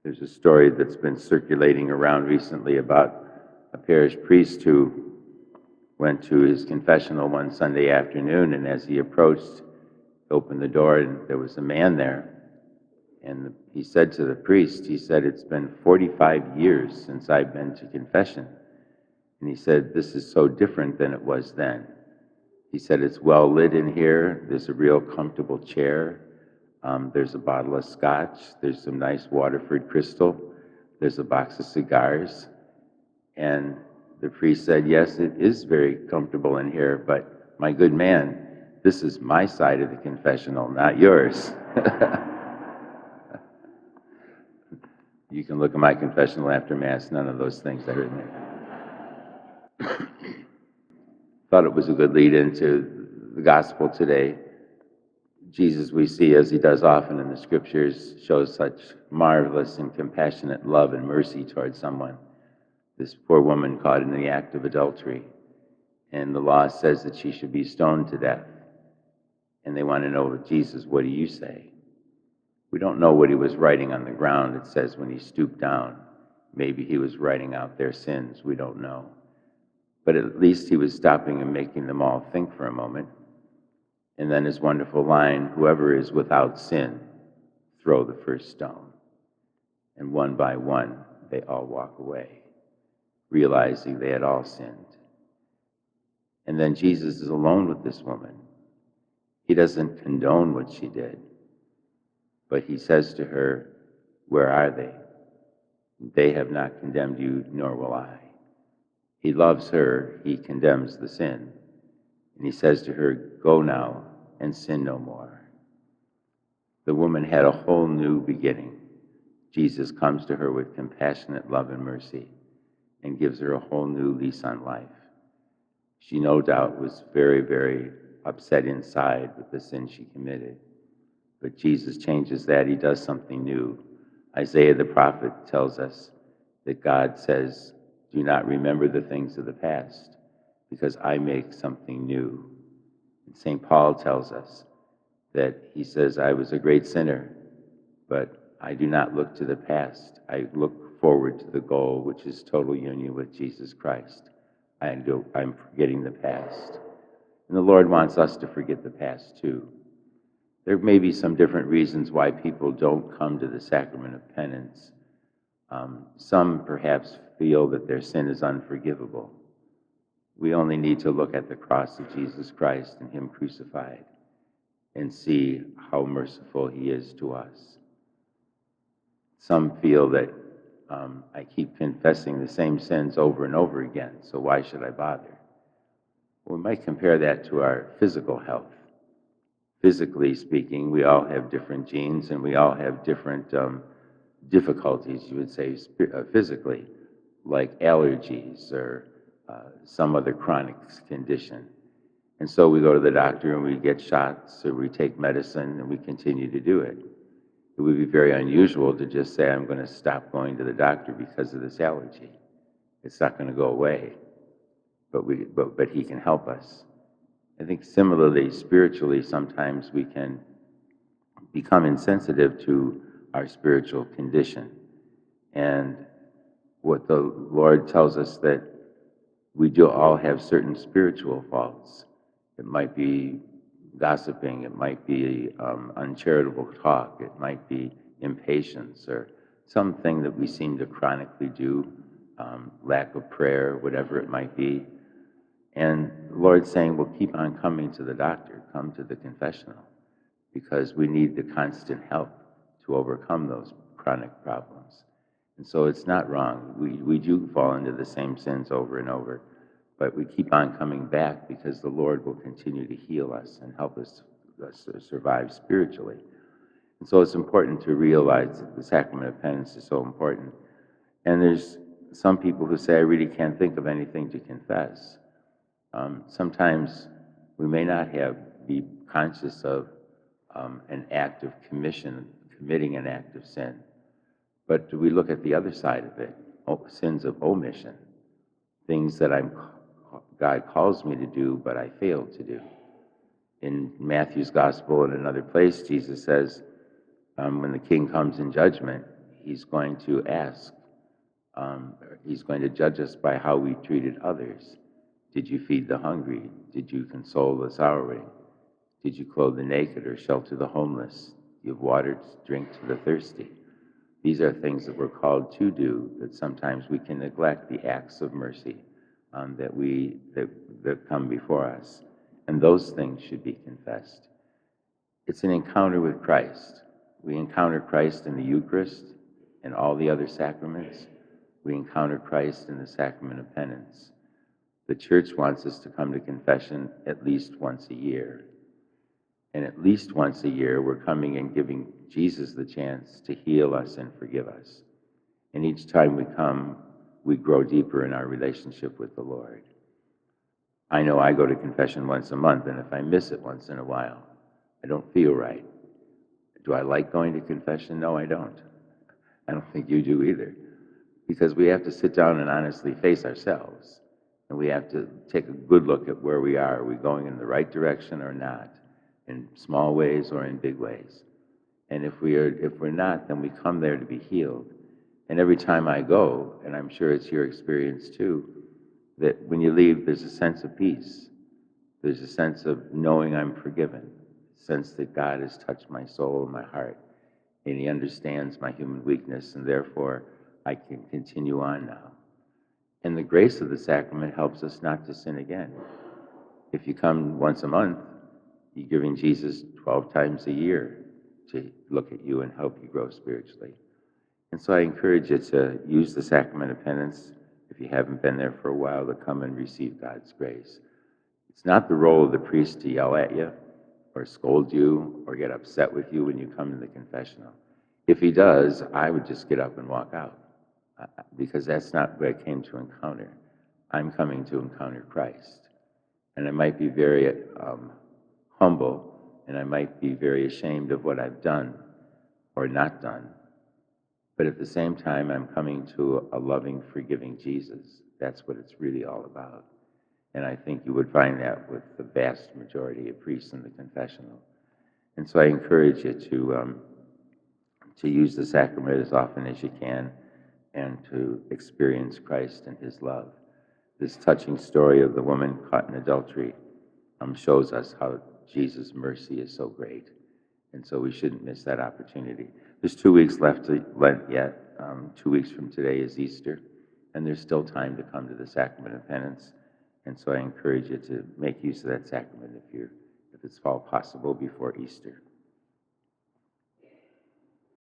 There's a story that's been circulating around recently about a parish priest who went to his confessional one Sunday afternoon, and as he approached, opened the door, and there was a man there. And he said to the priest, he said, "It's been 45 years since I've been to confession." And he said, "This is so different than it was then." He said, "It's well lit in here. There's a real comfortable chair. There's a bottle of scotch. There's some nice Waterford crystal. There's a box of cigars." And the priest said, "Yes, it is very comfortable in here, but my good man, this is my side of the confessional, not yours." You can look at my confessional after Mass, none of those things are in there. Thought it was a good lead into the gospel today. Jesus, we see, as he does often in the scriptures, shows such marvelous and compassionate love and mercy towards someone. This poor woman caught in the act of adultery, and the law says that she should be stoned to death. And they want to know, "Jesus, what do you say?" We don't know what he was writing on the ground. It says when he stooped down, maybe he was writing out their sins. We don't know. But at least he was stopping and making them all think for a moment. And then his wonderful line, "Whoever is without sin, throw the first stone." And one by one, they all walk away, realizing they had all sinned. And then Jesus is alone with this woman. He doesn't condone what she did, but he says to her, "Where are they? They have not condemned you, nor will I." He loves her, he condemns the sin. And he says to her, "Go now and sin no more." The woman had a whole new beginning. Jesus comes to her with compassionate love and mercy and gives her a whole new lease on life. She no doubt was very, very upset inside with the sin she committed. But Jesus changes that. He does something new. Isaiah the prophet tells us that God says, "Do not remember the things of the past, because I make something new." And St. Paul tells us that he says, "I was a great sinner, but I do not look to the past. I look forward to the goal, which is total union with Jesus Christ. I'm forgetting the past." And the Lord wants us to forget the past too. There may be some different reasons why people don't come to the sacrament of penance. Some perhaps feel that their sin is unforgivable. We only need to look at the cross of Jesus Christ and him crucified and see how merciful he is to us. Some feel that I keep confessing the same sins over and over again, so why should I bother? We might compare that to our physical health. Physically speaking, we all have different genes and we all have different difficulties, you would say, physically, like allergies or some other chronic condition. And so we go to the doctor and we get shots or we take medicine and we continue to do it. It would be very unusual to just say, "I'm going to stop going to the doctor because of this allergy." It's not going to go away, but he can help us. I think similarly, spiritually, sometimes we can become insensitive to our spiritual condition. And what the Lord tells us that we do all have certain spiritual faults. It might be gossiping, it might be uncharitable talk, it might be impatience or something that we seem to chronically do, lack of prayer, whatever it might be. And the Lord's saying, well, keep on coming to the doctor, come to the confessional, because we need the constant help to overcome those chronic problems. And so it's not wrong. We do fall into the same sins over and over, but we keep on coming back because the Lord will continue to heal us and help us survive spiritually. And so it's important to realize that the sacrament of penance is so important. And there's some people who say, "I really can't think of anything to confess." Sometimes we may not be conscious of an act of committing an act of sin. But do we look at the other side of it? Sins of omission, things that God calls me to do, but I fail to do. In Matthew's Gospel and another place, Jesus says, when the king comes in judgment, he's going to ask, he's going to judge us by how we treated others. Did you feed the hungry? Did you console the sorrowing? Did you clothe the naked or shelter the homeless? Give water to drink to the thirsty? These are things that we're called to do, that sometimes we can neglect the acts of mercy that come before us. And those things should be confessed. It's an encounter with Christ. We encounter Christ in the Eucharist and all the other sacraments. We encounter Christ in the sacrament of penance. The Church wants us to come to confession at least once a year. And at least once a year, we're coming and giving Jesus the chance to heal us and forgive us. And each time we come, we grow deeper in our relationship with the Lord. I know I go to confession once a month, and if I miss it once in a while, I don't feel right. Do I like going to confession? No, I don't. I don't think you do either. Because we have to sit down and honestly face ourselves. And we have to take a good look at where we are. Are we going in the right direction or not? In small ways or in big ways. And if we're not, then we come there to be healed. And every time I go, and I'm sure it's your experience too, that when you leave, there's a sense of peace. There's a sense of knowing I'm forgiven, a sense that God has touched my soul and my heart, and He understands my human weakness, and therefore I can continue on now. And the grace of the sacrament helps us not to sin again. If you come once a month, you're giving Jesus 12 times a year to look at you and help you grow spiritually. And so I encourage you to use the sacrament of penance, if you haven't been there for a while, to come and receive God's grace. It's not the role of the priest to yell at you or scold you or get upset with you when you come to the confessional. If he does, I would just get up and walk out, because that's not what I came to encounter. I'm coming to encounter Christ. And I might be very humble, and I might be very ashamed of what I've done or not done. But at the same time, I'm coming to a loving, forgiving Jesus. That's what it's really all about. And I think you would find that with the vast majority of priests in the confessional. And so I encourage you to use the sacrament as often as you can and to experience Christ and His love. This touching story of the woman caught in adultery shows us how Jesus' mercy is so great. And so we shouldn't miss that opportunity. There's 2 weeks left to Lent yet. 2 weeks from today is Easter. And there's still time to come to the sacrament of penance. And so I encourage you to make use of that sacrament if it's all possible before Easter.